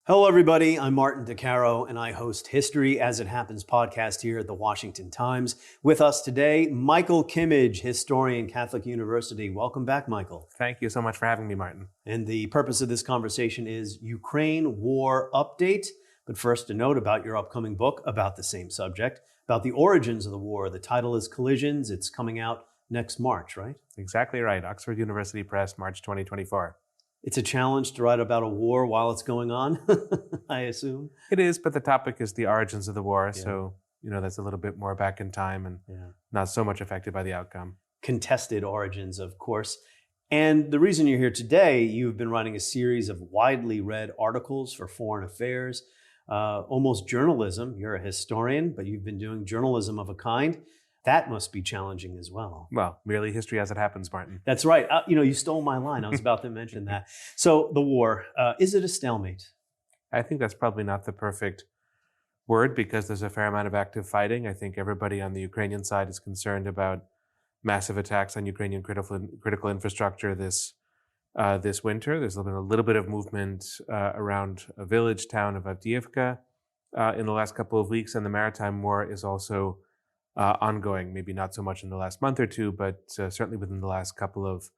Hello, everybody. I'm Martin DeCaro, and I host History as It Happens podcast here at the Washington Times. With us today, Michael Kimmage, historian, Catholic University. Welcome back, Michael. Thank you so much for having me, Martin. And the purpose of this conversation is Ukraine war update. But first, a note about your upcoming book about the same subject, about the origins of the war. The title is Collisions. It's coming out next March, right? Exactly right. Oxford University Press, March 2024. It's a challenge to write about a war while it's going on, I assume. It is, but the topic is the origins of the war. Yeah. So, that's a little bit more back in time and not so much affected by the outcome. Contested origins, of course. And the reason you're here today, you've been writing a series of widely read articles for Foreign Affairs, almost journalism. You're a historian, but you've been doing journalism of a kind. That must be challenging as well. Well, merely history as it happens, Martin. That's right. You stole my line. I was about to mention that. So the war, is it a stalemate? I think that's probably not the perfect word because there's a fair amount of active fighting. I think everybody on the Ukrainian side is concerned about massive attacks on Ukrainian critical infrastructure this winter. There's been a little bit of movement around a village town of Avdiivka in the last couple of weeks, and the maritime war is also ongoing, maybe not so much in the last month or two, but certainly within the last couple of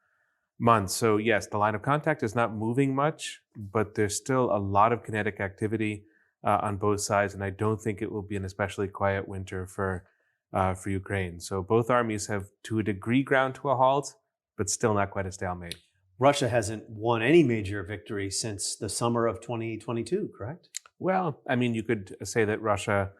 months. So yes, the line of contact is not moving much, but there's still a lot of kinetic activity on both sides, and I don't think it will be an especially quiet winter for Ukraine. So both armies have, to a degree, ground to a halt, but still not quite a stalemate. Russia hasn't won any major victory since the summer of 2022, correct? Well, I mean, you could say that Russia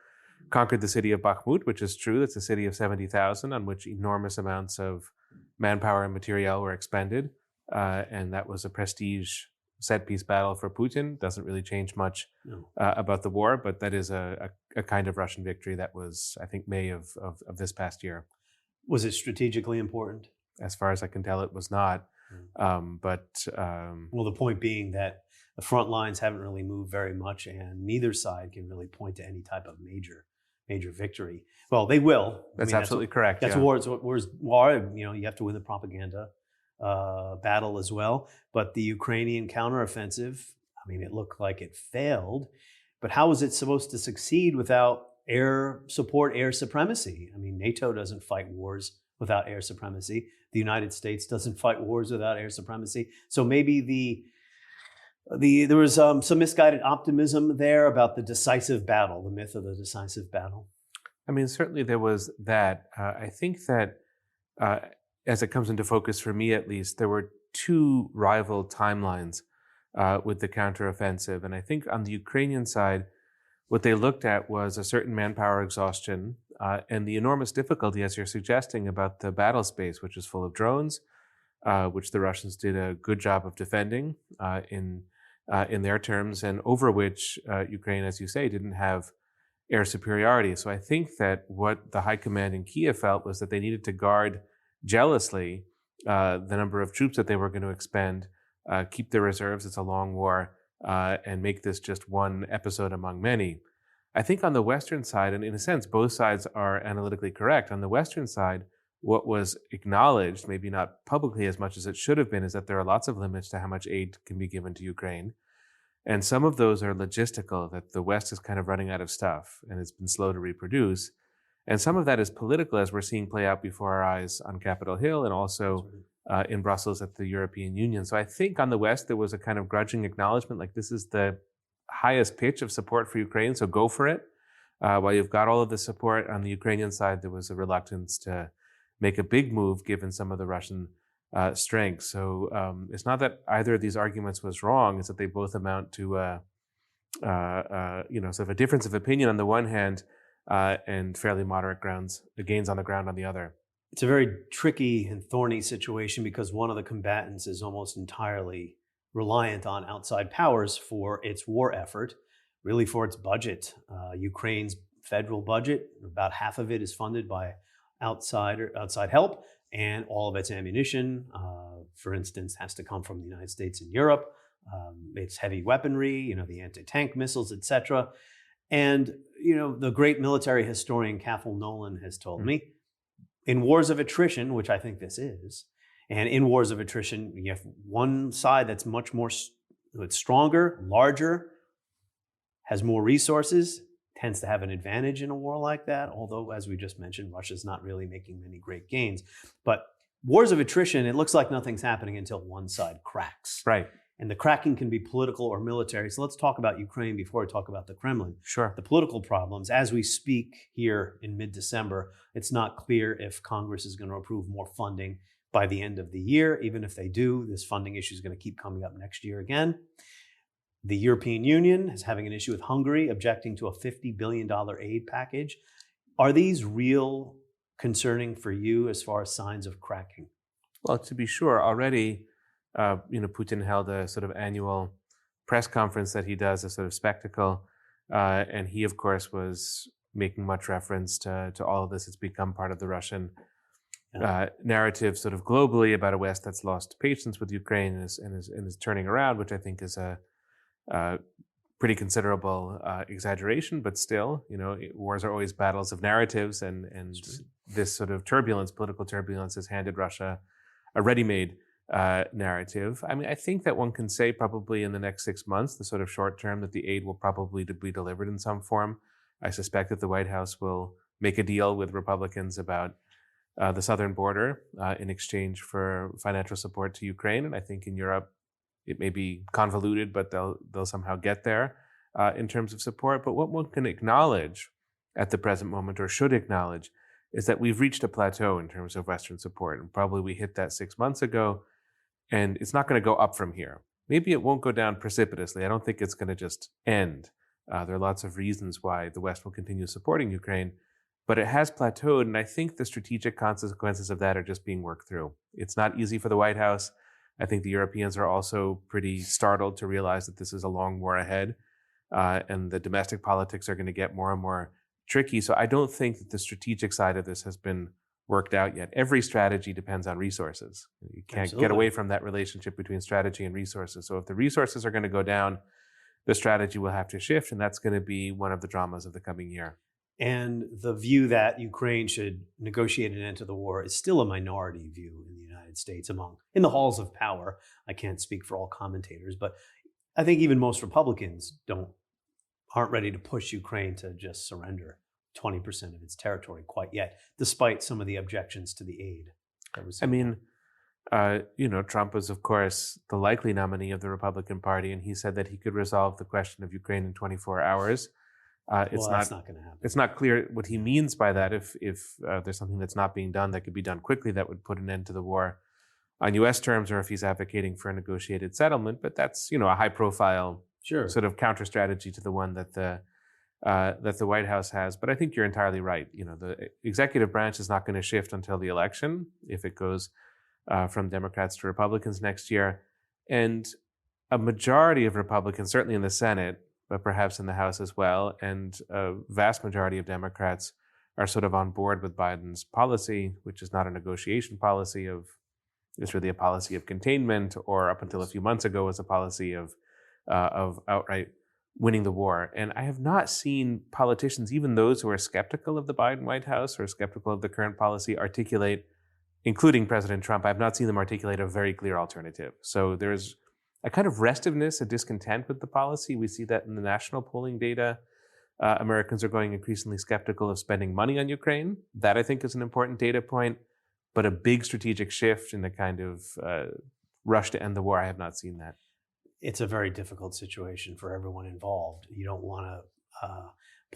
conquered the city of Bakhmut, which is true. It's a city of 70,000 on which enormous amounts of manpower and materiel were expended. And that was a prestige set-piece battle for Putin. Doesn't really change much about the war, but that is a kind of Russian victory that was, I think, May of this past year. Was it strategically important? As far as I can tell, it was not. Well, the point being that the front lines haven't really moved very much, and neither side can really point to any type of major victory. Well, they will. That's absolutely correct. That's war. You have to win the propaganda battle as well. But the Ukrainian counteroffensive, it looked like it failed. But how was it supposed to succeed without air support, air supremacy? NATO doesn't fight wars without air supremacy. The United States doesn't fight wars without air supremacy. So maybe there was some misguided optimism there about the decisive battle, the myth of the decisive battle. Certainly there was that. I think that as it comes into focus for me, at least, there were two rival timelines with the counteroffensive. And I think on the Ukrainian side, what they looked at was a certain manpower exhaustion and the enormous difficulty, as you're suggesting, about the battle space, which is full of drones, which the Russians did a good job of defending in their terms, and over which Ukraine, as you say, didn't have air superiority. So I think that what the high command in Kyiv felt was that they needed to guard jealously the number of troops that they were going to expend, keep their reserves, it's a long war, and make this just one episode among many. I think on the Western side, and in a sense, both sides are analytically correct. On the Western side, what was acknowledged, maybe not publicly as much as it should have been, is that there are lots of limits to how much aid can be given to Ukraine. And some of those are logistical, that the West is kind of running out of stuff and it's been slow to reproduce. And some of that is political, as we're seeing play out before our eyes on Capitol Hill and also in Brussels at the European Union. So I think on the West, there was a kind of grudging acknowledgement, like this is the highest pitch of support for Ukraine, so go for it. While you've got all of the support on the Ukrainian side, there was a reluctance to make a big move given some of the Russian strength. So it's not that either of these arguments was wrong, it's that they both amount to sort of a difference of opinion on the one hand and fairly moderate gains on the ground on the other. It's a very tricky and thorny situation because one of the combatants is almost entirely reliant on outside powers for its war effort, really for its budget. Ukraine's federal budget, about half of it is funded by outside help, and all of its ammunition, for instance, has to come from the United States and Europe. It's heavy weaponry, the anti-tank missiles, etc. And, the great military historian Cathal Nolan has told me, in wars of attrition, which I think this is, and in wars of attrition, you have one side that's much more, it's stronger, larger, has more resources, tends to have an advantage in a war like that. Although, as we just mentioned, Russia's not really making many great gains. But wars of attrition, it looks like nothing's happening until one side cracks. Right. And the cracking can be political or military. So let's talk about Ukraine before we talk about the Kremlin. Sure. The political problems, as we speak here in mid-December, it's not clear if Congress is going to approve more funding by the end of the year. Even if they do, this funding issue is going to keep coming up next year again. The European Union is having an issue with Hungary, objecting to a $50 billion aid package. Are these real concerning for you as far as signs of cracking? Well, to be sure, already, Putin held a sort of annual press conference that he does, a sort of spectacle. And he, of course, was making much reference to all of this. It's become part of the Russian narrative sort of globally about a West that's lost patience with Ukraine and is turning around, which I think is a pretty considerable exaggeration, but still, wars are always battles of narratives, and this sort of political turbulence, has handed Russia a ready-made narrative. I mean, I think that one can say probably in the next 6 months, the sort of short term, that the aid will probably be delivered in some form. I suspect that the White House will make a deal with Republicans about the southern border in exchange for financial support to Ukraine, and I think in Europe, it may be convoluted, but they'll somehow get there in terms of support. But what one can acknowledge at the present moment, or should acknowledge, is that we've reached a plateau in terms of Western support. And probably we hit that 6 months ago, and it's not going to go up from here. Maybe it won't go down precipitously. I don't think it's going to just end. There are lots of reasons why the West will continue supporting Ukraine, but it has plateaued. And I think the strategic consequences of that are just being worked through. It's not easy for the White House. I think the Europeans are also pretty startled to realize that this is a long war ahead, and the domestic politics are going to get more and more tricky. So I don't think that the strategic side of this has been worked out yet. Every strategy depends on resources. You can't get away from that relationship between strategy and resources. So if the resources are going to go down, the strategy will have to shift, and that's going to be one of the dramas of the coming year. And the view that Ukraine should negotiate an end to the war is still a minority view in the United States in the halls of power. I can't speak for all commentators, but I think even most Republicans aren't ready to push Ukraine to just surrender 20% of its territory quite yet, despite some of the objections to the aid. Trump was, of course, the likely nominee of the Republican Party, and he said that he could resolve the question of Ukraine in 24 hours. That's not going to happen. It's not clear what he means by that. If there's something that's not being done that could be done quickly, that would put an end to the war on U.S. terms, or if he's advocating for a negotiated settlement. But that's a high-profile sort of counter strategy to the one that the White House has. But I think you're entirely right. The executive branch is not going to shift until the election, if it goes from Democrats to Republicans next year, and a majority of Republicans, certainly in the Senate, but perhaps in the House as well, and a vast majority of Democrats are sort of on board with Biden's policy, which is not a negotiation policy it's really a policy of containment, or up until a few months ago was a policy of outright winning the war. And I have not seen politicians, even those who are skeptical of the Biden White House or skeptical of the current policy, articulate, including President Trump, I've not seen them articulate a very clear alternative. So there's a kind of restiveness, a discontent with the policy. We see that in the national polling data. Americans are going increasingly skeptical of spending money on Ukraine. That, I think, is an important data point. But a big strategic shift in the kind of rush to end the war, I have not seen that. It's a very difficult situation for everyone involved. You don't want to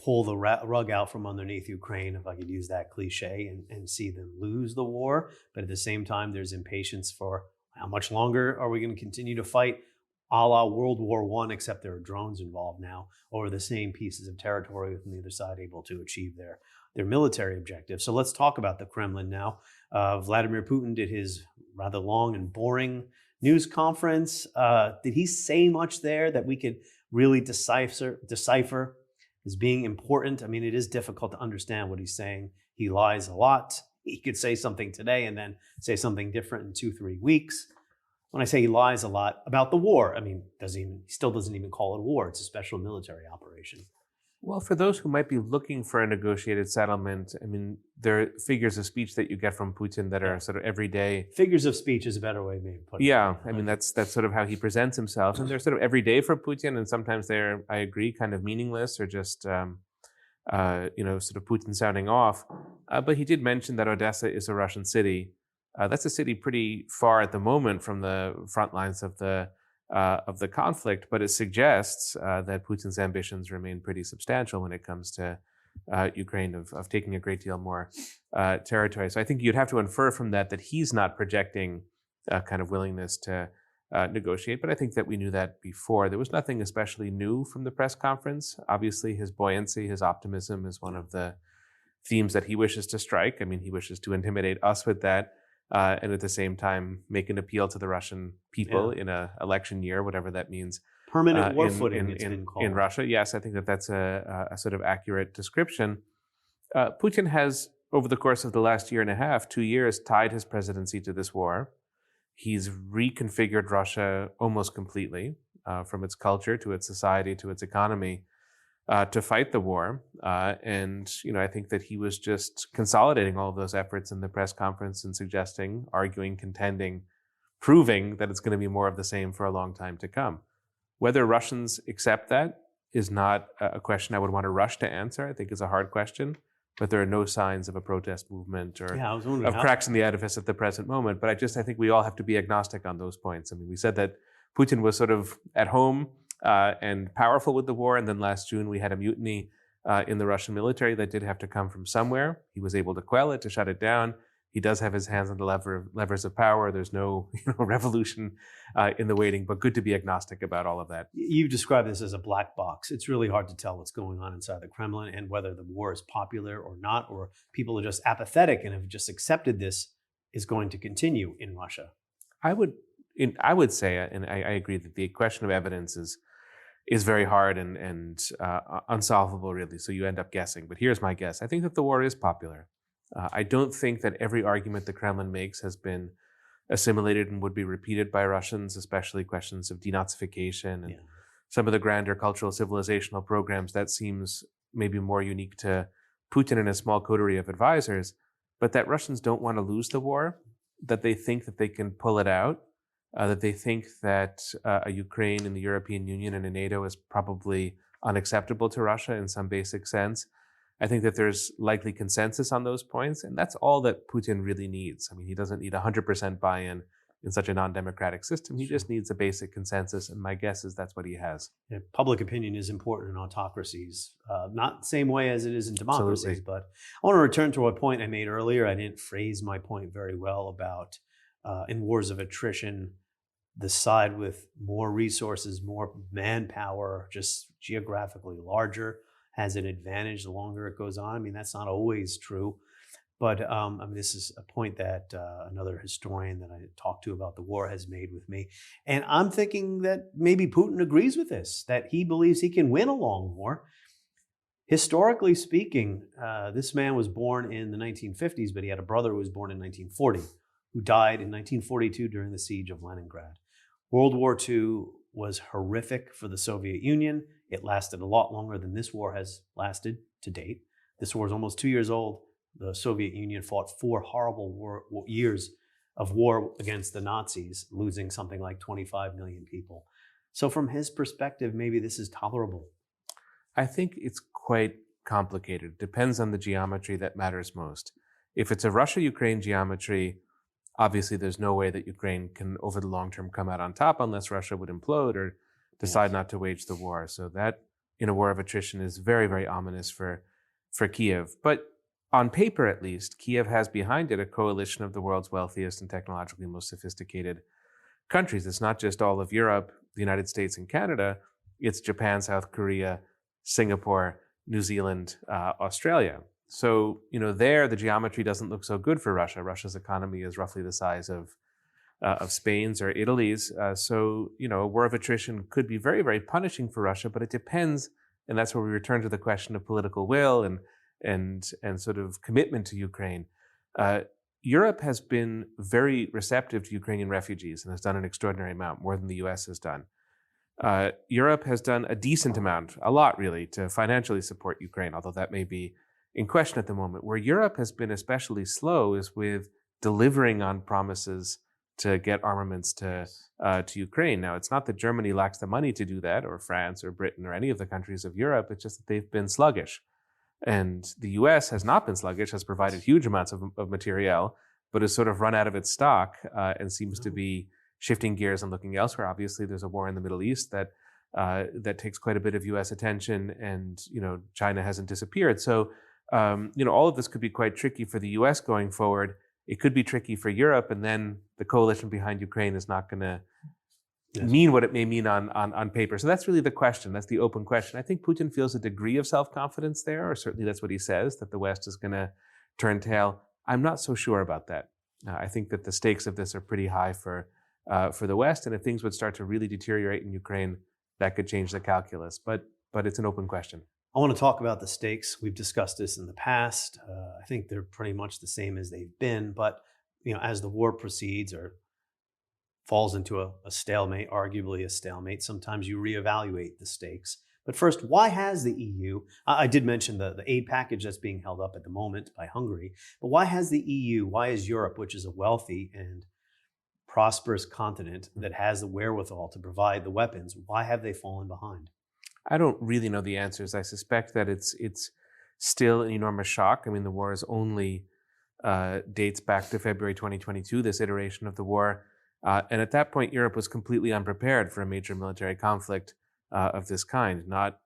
pull the rug out from underneath Ukraine, if I could use that cliche, and see them lose the war. But at the same time, there's impatience for how much longer are we going to continue to fight, a la World War I, except there are drones involved now, over the same pieces of territory, with the other side able to achieve their military objectives. So let's talk about the Kremlin now. Vladimir Putin did his rather long and boring news conference. Did he say much there that we could really decipher as being important? I mean, it is difficult to understand what he's saying. He lies a lot. He could say something today and then say something different in 2-3 weeks. When I say he lies a lot about the war, I mean, he still doesn't even call it a war. It's a special military operation. Well, for those who might be looking for a negotiated settlement, I mean, there are figures of speech that you get from Putin that Yeah. are sort of everyday. Figures of speech is a better way maybe of putting it. Yeah, Yeah, I mean, okay. that's sort of how he presents himself, and they're sort of everyday for Putin, and sometimes they're, I agree, kind of meaningless or just sort of Putin sounding off. But he did mention that Odessa is a Russian city. That's a city pretty far at the moment from the front lines of the conflict, but it suggests that Putin's ambitions remain pretty substantial when it comes to Ukraine of taking a great deal more territory. So I think you'd have to infer from that that he's not projecting a kind of willingness to negotiate. But I think that we knew that before. There was nothing especially new from the press conference. Obviously, his buoyancy, his optimism is one of the themes that he wishes to strike. I mean, he wishes to intimidate us with that. And at the same time, make an appeal to the Russian people Yeah. in an election year, whatever that means, Permanent war in, footing, in, it's in, been in called. Russia. Yes, I think that that's a sort of accurate description. Putin has, over the course of the last year and a half, 2 years, tied his presidency to this war. He's reconfigured Russia almost completely, from its culture to its society to its economy, to fight the war. And I think that he was just consolidating all of those efforts in the press conference and suggesting, arguing, contending, proving that it's going to be more of the same for a long time to come. Whether Russians accept that is not a question I would want to rush to answer. I think it's a hard question, but there are no signs of a protest movement or Yeah, I was wondering of how. cracks in the edifice at the present moment. But I think we all have to be agnostic on those points. I mean, we said that Putin was sort of at home and powerful with the war, and then last June we had a mutiny in the Russian military that did have to come from somewhere. He was able to quell it, to shut it down. He does have his hands on the levers of power. There's no revolution in the waiting, but good to be agnostic about all of that. You describe this as a black box. It's really hard to tell what's going on inside the Kremlin and whether the war is popular or not, or people are just apathetic and have just accepted this is going to continue in Russia. I would say, and I agree that the question of evidence is very hard and unsolvable, really. So you end up guessing. But here's my guess: I think that the war is popular. I don't think that every argument the Kremlin makes has been assimilated and would be repeated by Russians, especially questions of denazification and some of the grander cultural civilizational programs. That seems maybe more unique to Putin and a small coterie of advisors, but that Russians don't want to lose the war, that they think that they can pull it out, that they think that a Ukraine in the European Union and in NATO is probably unacceptable to Russia in some basic sense. I think that there's likely consensus on those points, and that's all that Putin really needs. I mean, he doesn't need 100% buy-in in such a non-democratic system. He just needs a basic consensus, and my guess is that's what he has. Yeah, public opinion is important in autocracies, not the same way as it is in democracies. Absolutely. But I want to return to a point I made earlier. I didn't phrase my point very well about in wars of attrition, the side with more resources, more manpower, just geographically larger, has an advantage the longer it goes on. I mean, that's not always true. But I mean, this is a point that another historian that I talked to about the war has made with me. And I'm thinking that maybe Putin agrees with this, that he believes he can win a long war. Historically speaking, this man was born in the 1950s, but he had a brother who was born in 1940, who died in 1942 during the siege of Leningrad. World War II was horrific for the Soviet Union. It lasted a lot longer than this war has lasted to date. This war is almost 2 years old. The Soviet Union fought 4 horrible years of war against the Nazis, losing something like 25 million people. So from his perspective, maybe this is tolerable. I think it's quite complicated. It depends on the geometry that matters most. If it's a Russia-Ukraine geometry, obviously there's no way that Ukraine can, over the long term, come out on top unless Russia would implode or decide not to wage the war. So that, in a war of attrition, is very, very ominous for Kyiv. But on paper, at least, Kyiv has behind it a coalition of the world's wealthiest and technologically most sophisticated countries. It's not just all of Europe, the United States, and Canada. It's Japan, South Korea, Singapore, New Zealand, Australia. So, there the geometry doesn't look so good for Russia. Russia's economy is roughly the size of Spain's or Italy's. So, a war of attrition could be very, very punishing for Russia, but it depends. And that's where we return to the question of political will and sort of commitment to Ukraine. Europe has been very receptive to Ukrainian refugees and has done an extraordinary amount, more than the US has done. Europe has done a decent amount, a lot really, to financially support Ukraine, although that may be in question at the moment. Where Europe has been especially slow is with delivering on promises to get armaments to Ukraine. Now, it's not that Germany lacks the money to do that, or France, or Britain, or any of the countries of Europe. It's just that they've been sluggish. And the US has not been sluggish, has provided huge amounts of materiel, but has sort of run out of its stock and seems to be shifting gears and looking elsewhere. Obviously, there's a war in the Middle East that takes quite a bit of U.S. attention, and China hasn't disappeared. So all of this could be quite tricky for the U.S. going forward. It could be tricky for Europe, and then the coalition behind Ukraine is not going to mean what it may mean on paper. So that's really the question. That's the open question. I think Putin feels a degree of self-confidence there, or certainly that's what he says, that the West is going to turn tail. I'm not so sure about that. I think that the stakes of this are pretty high for the West, and if things would start to really deteriorate in Ukraine, that could change the calculus. But it's an open question. I want to talk about the stakes. We've discussed this in the past. I think they're pretty much the same as they've been. But as the war proceeds or falls into a stalemate, arguably a stalemate, sometimes you reevaluate the stakes. But first, why has the EU, I did mention the aid package that's being held up at the moment by Hungary, but why has the EU, why is Europe, which is a wealthy and prosperous continent that has the wherewithal to provide the weapons, why have they fallen behind? I don't really know the answers. I suspect that it's still an enormous shock. I mean, the war is only dates back to February 2022, this iteration of the war. And at that point, Europe was completely unprepared for a major military conflict of this kind, not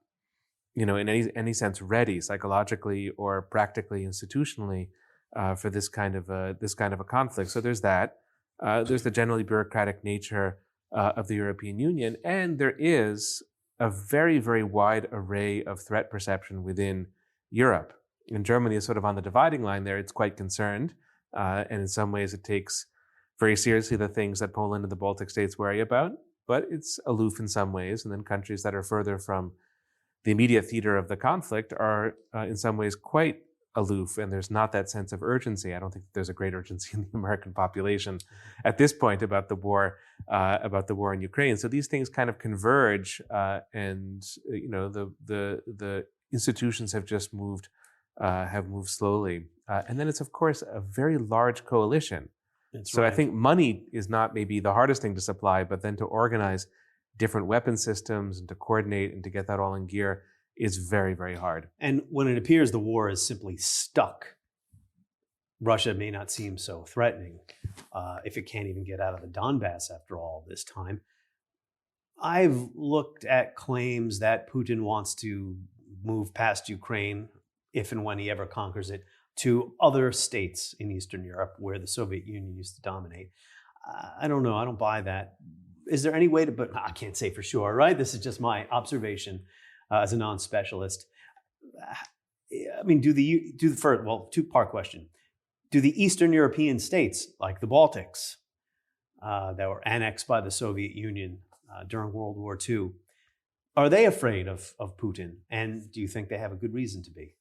in any sense ready psychologically or practically, institutionally for this kind of a conflict. So there's that. There's the generally bureaucratic nature of the European Union, and there is a very, very wide array of threat perception within Europe. And Germany is sort of on the dividing line there. It's quite concerned, and in some ways it takes very seriously the things that Poland and the Baltic states worry about, but it's aloof in some ways. And then countries that are further from the immediate theater of the conflict are in some ways quite aloof, and there's not that sense of urgency. I don't think there's a great urgency in the American population at this point about the war in Ukraine. So these things kind of converge, and the institutions have just moved slowly. And then it's of course a very large coalition. So right. I think money is not maybe the hardest thing to supply, but then to organize different weapon systems and to coordinate and to get that all in gear is very, very hard. And when it appears the war is simply stuck, Russia may not seem so threatening if it can't even get out of the Donbass after all this time. I've looked at claims that Putin wants to move past Ukraine, if and when he ever conquers it, to other states in Eastern Europe where the Soviet Union used to dominate. I don't know. I don't buy that. Is there any way to, but I can't say for sure, right? This is just my observation as a non-specialist. I mean, two-part question. Do the Eastern European states, like the Baltics, that were annexed by the Soviet Union during World War II, are they afraid of Putin? And do you think they have a good reason to be?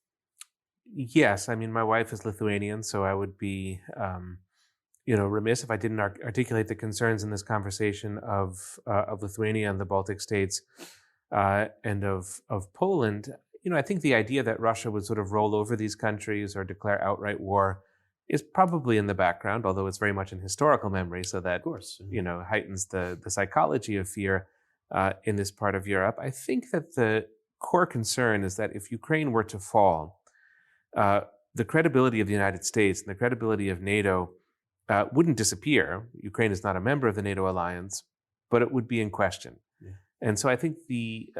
Yes. I mean, my wife is Lithuanian, so I would be, remiss if I didn't articulate the concerns in this conversation of Lithuania and the Baltic states and of Poland. I think the idea that Russia would sort of roll over these countries or declare outright war is probably in the background, although it's very much in historical memory, so that, of course, heightens the psychology of fear in this part of Europe. I think that the core concern is that if Ukraine were to fall, the credibility of the United States and the credibility of NATO wouldn't disappear. Ukraine is not a member of the NATO alliance, but it would be in question. Yeah. And so I think the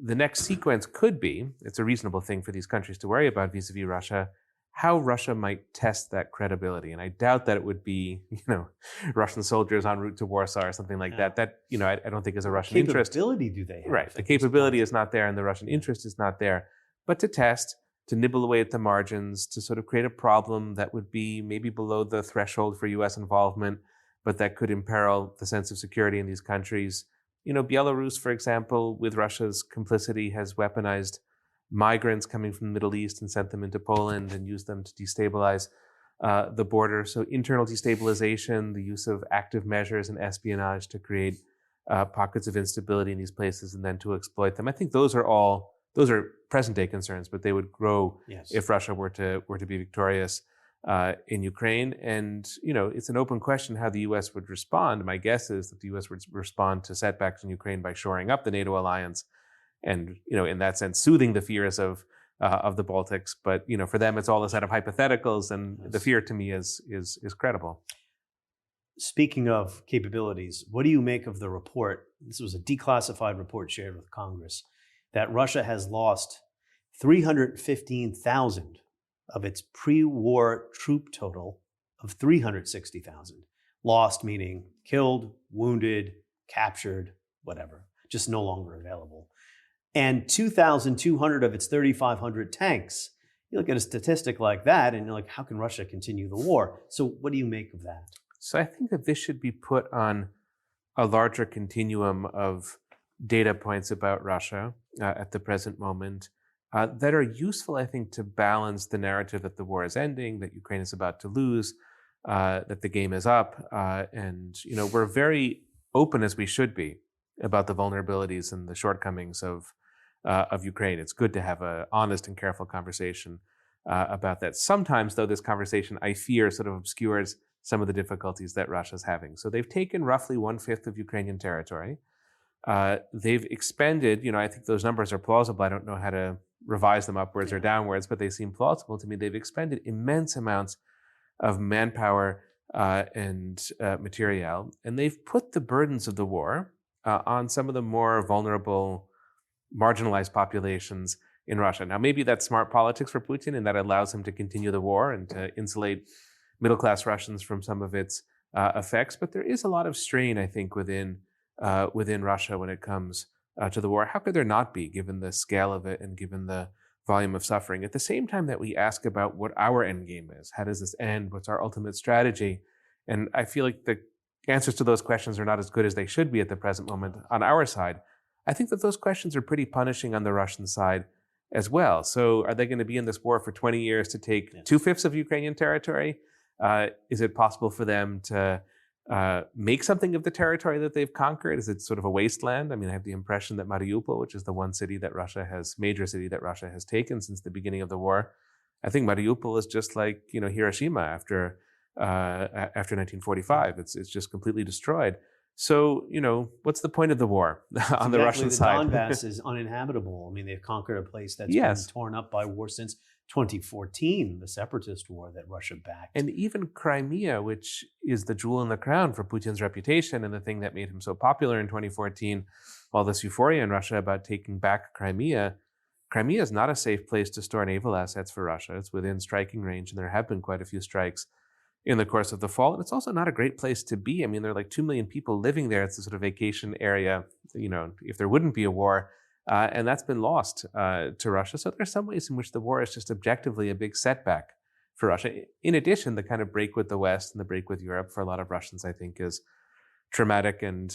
next sequence could be, it's a reasonable thing for these countries to worry about vis-a-vis Russia, how Russia might test that credibility. And I doubt that it would be, Russian soldiers en route to Warsaw or something like that. That, I don't think is a Russian interest. What capability do they have? Right. The capability is not there and the Russian interest is not there. But to test, to nibble away at the margins, to sort of create a problem that would be maybe below the threshold for U.S. involvement, but that could imperil the sense of security in these countries. Belarus, for example, with Russia's complicity, has weaponized migrants coming from the Middle East and sent them into Poland and used them to destabilize the border. So internal destabilization, the use of active measures and espionage to create pockets of instability in these places and then to exploit them. I think those are present day concerns, but they would grow Yes. if Russia were to be victorious in Ukraine. And it's an open question how the U.S. would respond. My guess is that the U.S. would respond to setbacks in Ukraine by shoring up the NATO alliance, and in that sense, soothing the fears of the Baltics. But for them, it's all a set of hypotheticals, and Yes. the fear to me is credible. Speaking of capabilities, what do you make of the report? This was a declassified report shared with Congress that Russia has lost 315,000 of its pre-war troop total of 360,000. Lost meaning killed, wounded, captured, whatever, just no longer available. And 2,200 of its 3,500 tanks. You look at a statistic like that and you're like, how can Russia continue the war? So what do you make of that? So I think that this should be put on a larger continuum of data points about Russia at the present moment that are useful, I think, to balance the narrative that the war is ending, that Ukraine is about to lose, that the game is up. And we're very open, as we should be, about the vulnerabilities and the shortcomings of Ukraine. It's good to have an honest and careful conversation about that. Sometimes, though, this conversation, I fear, sort of obscures some of the difficulties that Russia's having. So they've taken roughly 1/5 of Ukrainian territory. They've expended, I think those numbers are plausible. I don't know how to revise them upwards or downwards, but they seem plausible to me. They've expended immense amounts of manpower and material, and they've put the burdens of the war on some of the more vulnerable, marginalized populations in Russia. Now, maybe that's smart politics for Putin, and that allows him to continue the war and to insulate middle-class Russians from some of its effects. But there is a lot of strain, I think, within Russia when it comes to the war. How could there not be, given the scale of it and given the volume of suffering? At the same time that we ask about what our end game is, how does this end? What's our ultimate strategy? And I feel like the answers to those questions are not as good as they should be at the present moment on our side. I think that those questions are pretty punishing on the Russian side as well. So are they going to be in this war for 20 years to take 2/5 of Ukrainian territory? Is it possible for them to make something of the territory that they've conquered? Is it sort of a wasteland? I mean, I have the impression that Mariupol, which is the one major city that Russia has taken since the beginning of the war, I think Mariupol is just like, Hiroshima after 1945. It's just completely destroyed. So, what's the point of the war on the Russian side? The Donbass is uninhabitable. I mean, they've conquered a place that's been torn up by war since 2014, the separatist war that Russia backed. And even Crimea, which is the jewel in the crown for Putin's reputation and the thing that made him so popular in 2014, all this euphoria in Russia about taking back Crimea is not a safe place to store naval assets for Russia. It's within striking range, and there have been quite a few strikes in the course of the fall. And it's also not a great place to be. I mean, there are like 2 million people living there. It's a sort of vacation area, if there wouldn't be a war. And that's been lost to Russia. So there are some ways in which the war is just objectively a big setback for Russia. In addition, the kind of break with the West and the break with Europe for a lot of Russians, I think, is traumatic and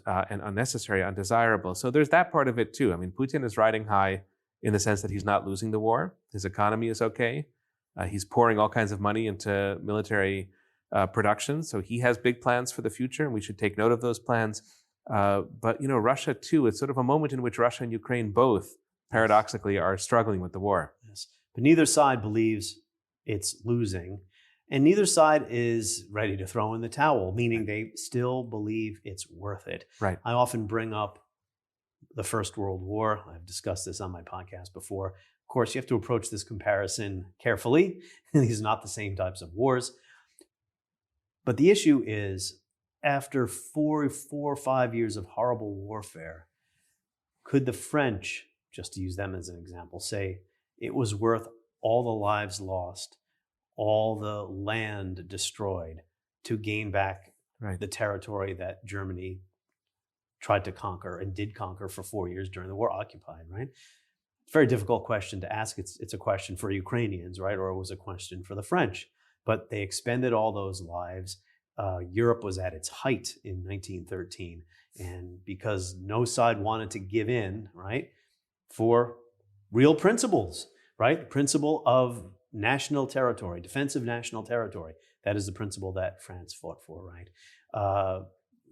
unnecessary, undesirable. So there's that part of it too. I mean, Putin is riding high in the sense that he's not losing the war. His economy is okay. He's pouring all kinds of money into military production. So he has big plans for the future, and we should take note of those plans. But Russia too, it's sort of a moment in which Russia and Ukraine both, paradoxically, are struggling with the war. Yes. But neither side believes it's losing, and neither side is ready to throw in the towel, meaning they still believe it's worth it. Right. I often bring up the First World War. I've discussed this on my podcast before. Of course, you have to approach this comparison carefully. These are not the same types of wars. But the issue is, after 4 or 5 years of horrible warfare, could the French, just to use them as an example, say it was worth all the lives lost, all the land destroyed to gain back the territory that Germany tried to conquer and did conquer for 4 years during the war, occupied, right? It's a very difficult question to ask. It's a question for Ukrainians, right? Or it was a question for the French. But they expended all those lives. Europe was at its height in 1913. And because no side wanted to give in, right, for real principles, right? The principle of national territory, defensive national territory. That is the principle that France fought for, right?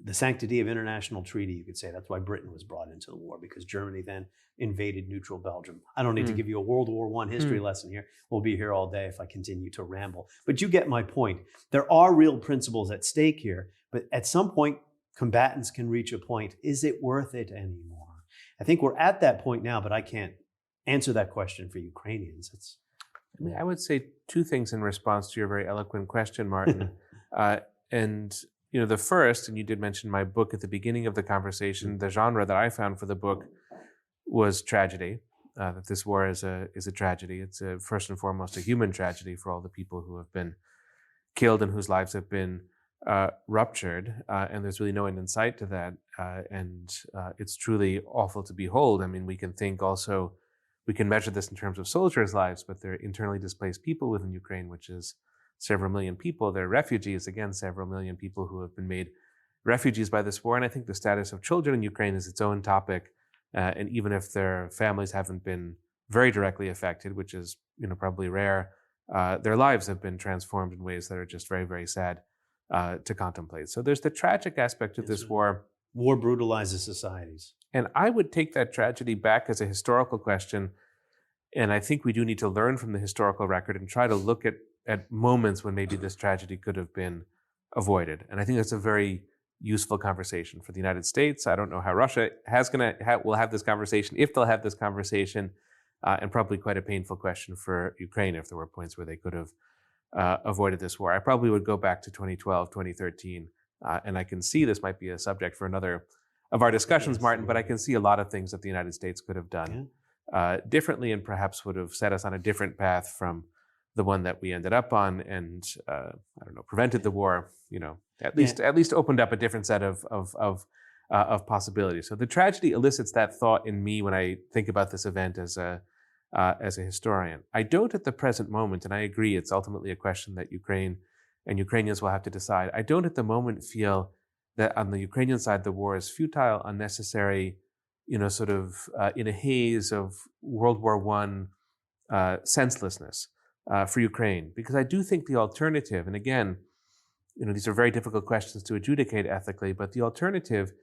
the sanctity of international treaty, you could say. That's why Britain was brought into the war, because Germany then invaded neutral Belgium. I don't need to give you a World War I history lesson here. We'll be here all day if I continue to ramble. But you get my point. There are real principles at stake here, but at some point, combatants can reach a point. Is it worth it anymore? I think we're at that point now, but I can't answer that question for Ukrainians. I would say two things in response to your very eloquent question, Martin. And the first, and you did mention my book at the beginning of the conversation, the genre that I found for the book was tragedy. That this war is a tragedy. It's first and foremost a human tragedy for all the people who have been killed and whose lives have been ruptured. And there's really no end in sight to that. And it's truly awful to behold. I mean, we can think also, we can measure this in terms of soldiers' lives, but they're internally displaced people within Ukraine, which is several million people. They're refugees, again, several million people who have been made refugees by this war. And I think the status of children in Ukraine is its own topic. And even if their families haven't been very directly affected, which is probably rare, their lives have been transformed in ways that are just very, very sad to contemplate. So there's the tragic aspect of this war. War brutalizes societies. And I would take that tragedy back as a historical question. And I think we do need to learn from the historical record and try to look at moments when maybe this tragedy could have been avoided. And I think that's a very useful conversation for the United States. I don't know how Russia will have this conversation, if they'll have this conversation, and probably quite a painful question for Ukraine if there were points where they could have avoided this war. I probably would go back to 2012, 2013, and I can see this might be a subject for another of our discussions, Martin, but I can see a lot of things that the United States could have done differently and perhaps would have set us on a different path from the one that we ended up on, and prevented the war. At least opened up a different set of possibilities. So the tragedy elicits that thought in me when I think about this event as a historian. I don't at the present moment, and I agree, it's ultimately a question that Ukraine and Ukrainians will have to decide. I don't at the moment feel that on the Ukrainian side the war is futile, unnecessary, in a haze of World War I senselessness. For Ukraine, because I do think the alternative, and again, these are very difficult questions to adjudicate ethically, but the alternative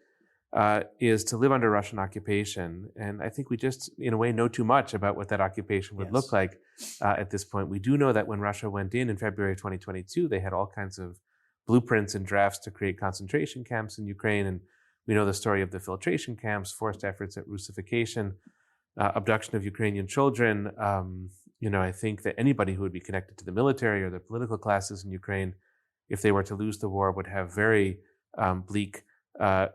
is to live under Russian occupation. And I think we just, in a way, know too much about what that occupation would look like at this point. We do know that when Russia went in February 2022, they had all kinds of blueprints and drafts to create concentration camps in Ukraine. And we know the story of the filtration camps, forced efforts at Russification, abduction of Ukrainian children. I think that anybody who would be connected to the military or the political classes in Ukraine, if they were to lose the war, would have very bleak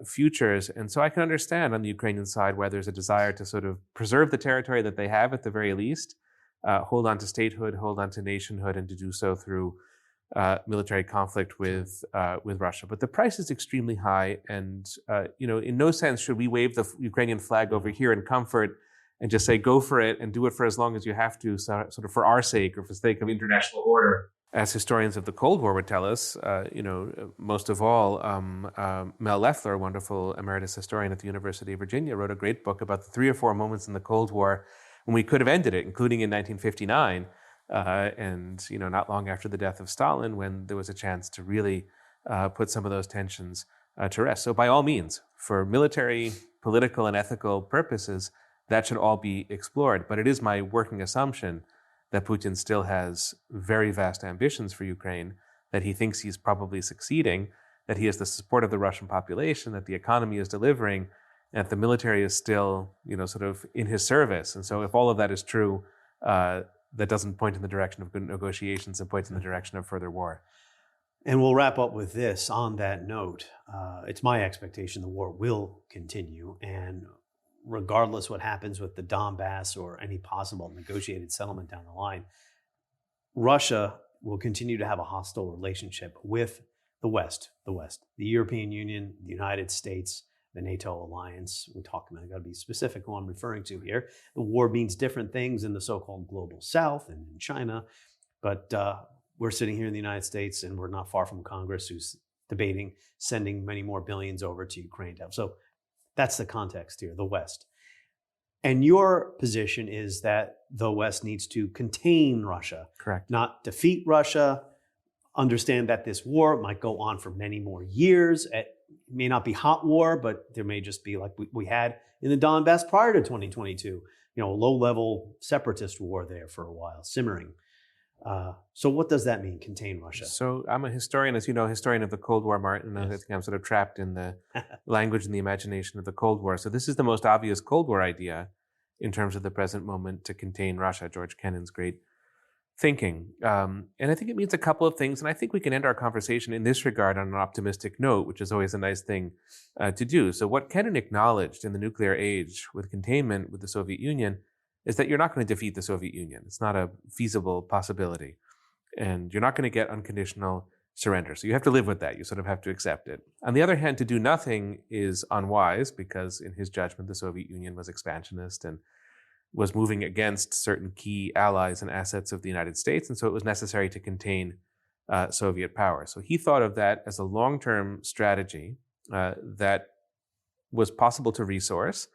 futures. And so I can understand on the Ukrainian side why there's a desire to sort of preserve the territory that they have at the very least, hold on to statehood, hold on to nationhood, and to do so through military conflict with Russia. But the price is extremely high, and in no sense should we wave the Ukrainian flag over here in comfort and just say, go for it and do it for as long as you have to, sort of for our sake or for the sake of international order. As historians of the Cold War would tell us, most of all, Mel Leffler, a wonderful emeritus historian at the University of Virginia, wrote a great book about the 3 or 4 moments in the Cold War when we could have ended it, including in 1959, and not long after the death of Stalin, when there was a chance to really put some of those tensions to rest. So by all means, for military, political, and ethical purposes, that should all be explored. But it is my working assumption that Putin still has very vast ambitions for Ukraine, that he thinks he's probably succeeding, that he has the support of the Russian population, that the economy is delivering, and that the military is still, sort of in his service. And so if all of that is true, that doesn't point in the direction of good negotiations, it points in the direction of further war. And we'll wrap up with this on that note. It's my expectation the war will continue, and regardless what happens with the Donbass or any possible negotiated settlement down the line, Russia will continue to have a hostile relationship with the West, the European Union, the United States, the NATO alliance. We talk about, I've got to be specific who I'm referring to here. The war means different things in the so-called global South and in China, but we're sitting here in the United States and we're not far from Congress who's debating sending many more billions over to Ukraine. So that's the context here, the West. And your position is that the West needs to contain Russia. Correct. Not defeat Russia, understand that this war might go on for many more years, may not be hot war, but there may just be like we had in the Donbass prior to 2022, low-level separatist war there for a while, simmering. So what does that mean, contain Russia? So I'm a historian, as you know, historian of the Cold War, Martin. And I think I'm sort of trapped in the language and the imagination of the Cold War. So this is the most obvious Cold War idea in terms of the present moment, to contain Russia, George Kennan's great thinking. And I think it means a couple of things. And I think we can end our conversation in this regard on an optimistic note, which is always a nice thing to do. So what Kennan acknowledged in the nuclear age with containment with the Soviet Union is that you're not going to defeat the Soviet Union. It's not a feasible possibility. And you're not going to get unconditional surrender. So you have to live with that. You sort of have to accept it. On the other hand, to do nothing is unwise because, in his judgment, the Soviet Union was expansionist and was moving against certain key allies and assets of the United States. And so it was necessary to contain Soviet power. So he thought of that as a long-term strategy that was possible to resource,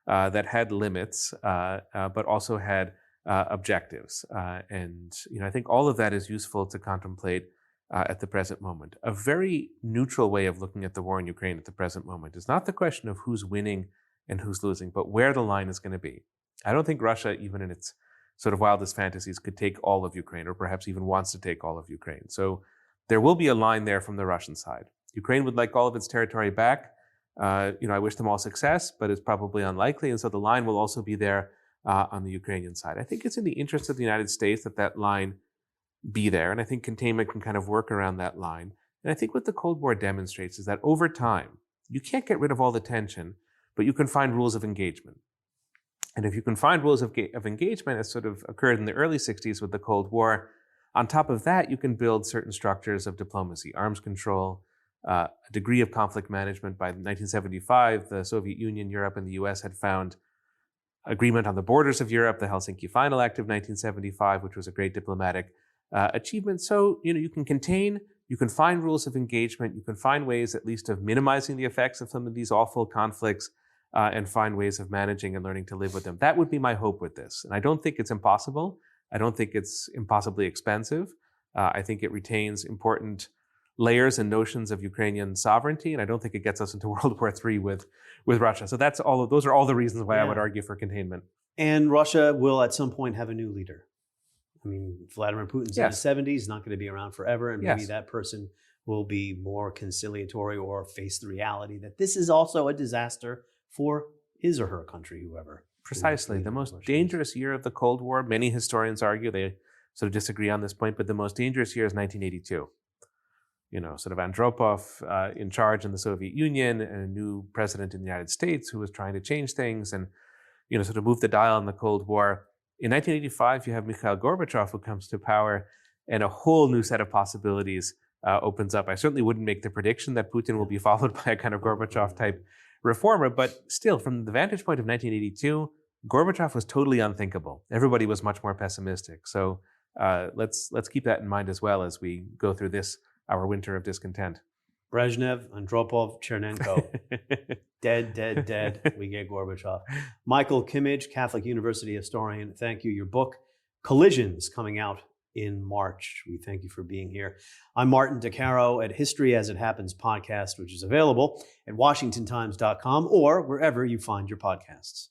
that had limits, but also had objectives. And I think all of that is useful to contemplate at the present moment. A very neutral way of looking at the war in Ukraine at the present moment is not the question of who's winning and who's losing, but where the line is going to be. I don't think Russia, even in its sort of wildest fantasies, could take all of Ukraine, or perhaps even wants to take all of Ukraine. So there will be a line there from the Russian side. Ukraine would like all of its territory back. I wish them all success, but it's probably unlikely. And so the line will also be there on the Ukrainian side. I think it's in the interest of the United States that that line be there. And I think containment can kind of work around that line. And I think what the Cold War demonstrates is that over time, you can't get rid of all the tension, but you can find rules of engagement. And if you can find rules of engagement, as sort of occurred in the early 60s with the Cold War, on top of that, you can build certain structures of diplomacy, arms control, a degree of conflict management. By 1975, the Soviet Union, Europe, and the US had found agreement on the borders of Europe, the Helsinki Final Act of 1975, which was a great diplomatic achievement. So, you can contain, you can find rules of engagement, you can find ways at least of minimizing the effects of some of these awful conflicts, and find ways of managing and learning to live with them. That would be my hope with this. And I don't think it's impossible. I don't think it's impossibly expensive. I think it retains important layers and notions of Ukrainian sovereignty, and I don't think it gets us into World War III with Russia. So those are all the reasons why I would argue for containment. And Russia will at some point have a new leader. I mean, Vladimir Putin's in his 70s, not going to be around forever, and maybe that person will be more conciliatory or face the reality that this is also a disaster for his or her country, whoever. Precisely. The most dangerous year of the Cold War, many historians argue, they sort of disagree on this point, but the most dangerous year is 1982. Sort of Andropov in charge in the Soviet Union, and a new president in the United States who was trying to change things and, sort of move the dial in the Cold War. In 1985, you have Mikhail Gorbachev who comes to power, and a whole new set of possibilities opens up. I certainly wouldn't make the prediction that Putin will be followed by a kind of Gorbachev-type reformer, but still, from the vantage point of 1982, Gorbachev was totally unthinkable. Everybody was much more pessimistic. So let's keep that in mind as well as we go through our winter of discontent. Brezhnev, Andropov, Chernenko, dead. We get Gorbachev. Michael Kimmage, Catholic University historian, thank you. Your book, Collisions, coming out in March. We thank you for being here. I'm Martin DeCaro at History as It Happens podcast, which is available at WashingtonTimes.com or wherever you find your podcasts.